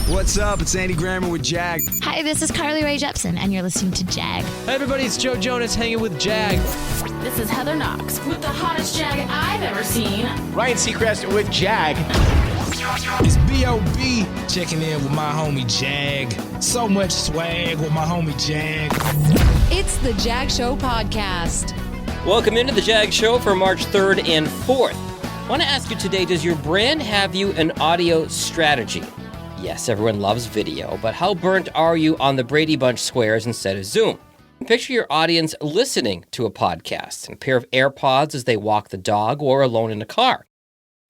What's up? It's Andy Grammer with Jag. Hi, this is Carly Rae Jepsen, and you're listening to Jag. Hey everybody, it's Joe Jonas hanging with Jag. This is Heather Knox with the hottest Jag I've ever seen. Ryan Seacrest with Jag. It's B.O.B. checking in with my homie Jag. So much swag with my homie Jag. It's the Jag Show podcast. Welcome into the Jag Show for March 3rd and 4th. I want to ask you today, does your brand have you an audio strategy? Yes, everyone loves video, but how burnt are you on the Brady Bunch squares instead of Zoom? Picture your audience listening to a podcast, and a pair of AirPods as they walk the dog or alone in a car.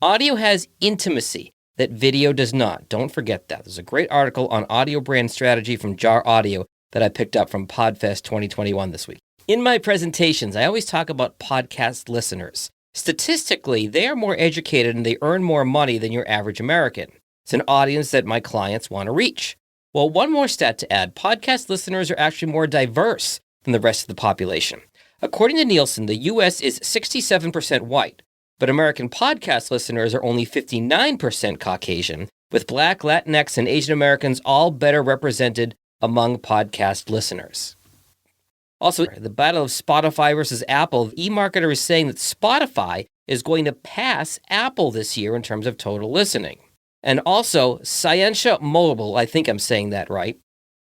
Audio has intimacy that video does not. Don't forget that. There's a great article on audio brand strategy from Jar Audio that I picked up from Podfest 2021 this week. In my presentations, I always talk about podcast listeners. Statistically, they are more educated and they earn more money than your average American. It's an audience that my clients want to reach. Well, one more stat to add, podcast listeners are actually more diverse than the rest of the population. According to Nielsen, the U.S. is 67% white, but American podcast listeners are only 59% Caucasian, with Black, Latinx, and Asian Americans all better represented among podcast listeners. Also, the battle of Spotify versus Apple, eMarketer is saying that Spotify is going to pass Apple this year in terms of total listening. And also, Scientia Mobile, I think I'm saying that right,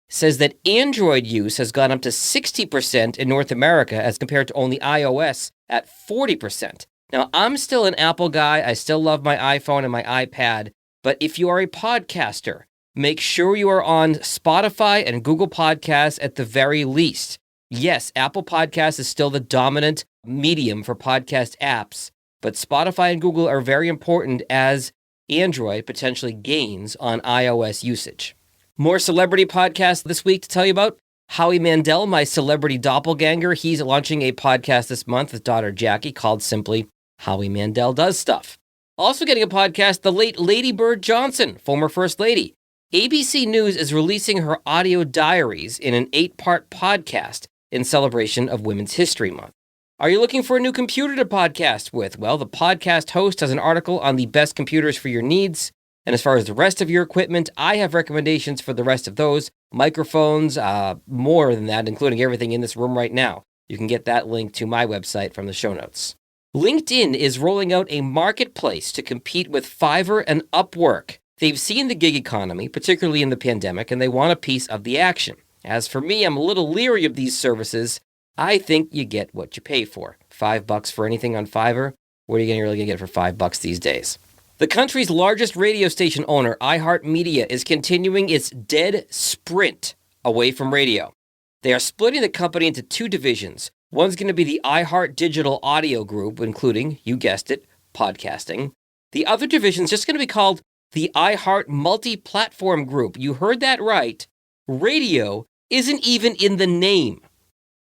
says that Android use has gone up to 60% in North America as compared to only iOS at 40%. Now, I'm still an Apple guy. I still love my iPhone and my iPad. But if you are a podcaster, make sure you are on Spotify and Google Podcasts at the very least. Yes, Apple Podcasts is still the dominant medium for podcast apps, but Spotify and Google are very important as Android potentially gains on iOS usage. More celebrity podcasts this week to tell you about. Howie Mandel, my celebrity doppelganger, he's launching a podcast this month with daughter Jackie called simply Howie Mandel Does Stuff. Also getting a podcast, the late Lady Bird Johnson, former First Lady. ABC News is releasing her audio diaries in an 8-part podcast in celebration of Women's History Month. Are you looking for a new computer to podcast with? Well, the podcast host has an article on the best computers for your needs. And as far as the rest of your equipment, I have recommendations for the rest of those. Microphones, more than that, including everything in this room right now. You can get that link to my website from the show notes. LinkedIn is rolling out a marketplace to compete with Fiverr and Upwork. They've seen the gig economy, particularly in the pandemic, and they want a piece of the action. As for me, I'm a little leery of these services. I think you get what you pay for. $5 for anything on Fiverr? What are you really going to get for $5 these days? The country's largest radio station owner, iHeartMedia, is continuing its dead sprint away from radio. They are splitting the company into 2 divisions. One's going to be the iHeart Digital Audio Group, including, you guessed it, podcasting. The other division is just going to be called the iHeart Multi-Platform Group. You heard that right. Radio isn't even in the name.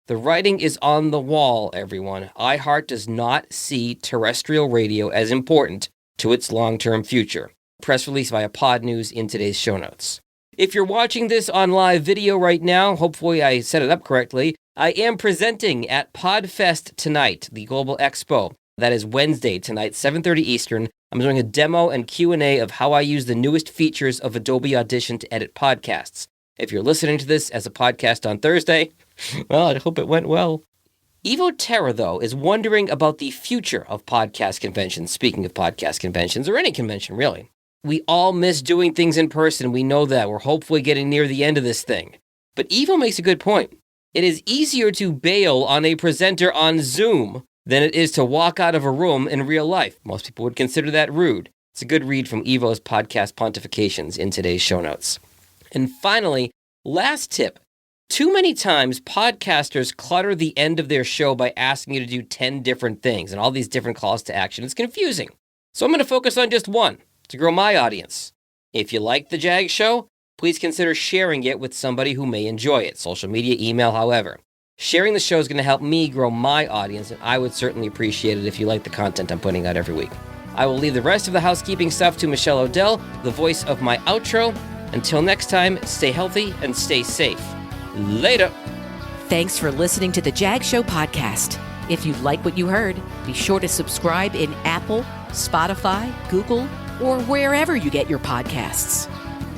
The writing is on the wall, everyone. iHeart does not see terrestrial radio as important to its long-term future. Press release via Pod News in today's show notes. If you're watching this on live video right now, hopefully I set it up correctly, I am presenting at Podfest tonight, the Global Expo. That is Wednesday tonight, 7:30 Eastern. I'm doing a demo and Q&A of how I use the newest features of Adobe Audition to edit podcasts. If you're listening to this as a podcast on Thursday, well, I hope it went well. Evo Terra, though, is wondering about the future of podcast conventions. Speaking of podcast conventions, or any convention, really. We all miss doing things in person. We know that. We're hopefully getting near the end of this thing. But Evo makes a good point. It is easier to bail on a presenter on Zoom than it is to walk out of a room in real life. Most people would consider that rude. It's a good read from Evo's podcast pontifications in today's show notes. And finally, last tip. Too many times, podcasters clutter the end of their show by asking you to do 10 different things and all these different calls to action. It's confusing. So I'm going to focus on just one to grow my audience. If you like the Jag Show, please consider sharing it with somebody who may enjoy it. Social media, email, however. Sharing the show is going to help me grow my audience, and I would certainly appreciate it if you like the content I'm putting out every week. I will leave the rest of the housekeeping stuff to Michelle Odell, the voice of my outro. Until next time, stay healthy and stay safe. Later. Thanks for listening to the Jag Show podcast. If you like what you heard, be sure to subscribe in Apple, Spotify, Google, or wherever you get your podcasts.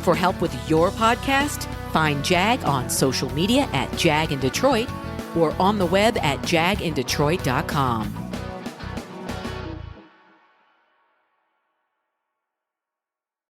For help with your podcast, find Jag on social media at Jag in Detroit or on the web at jagindetroit.com.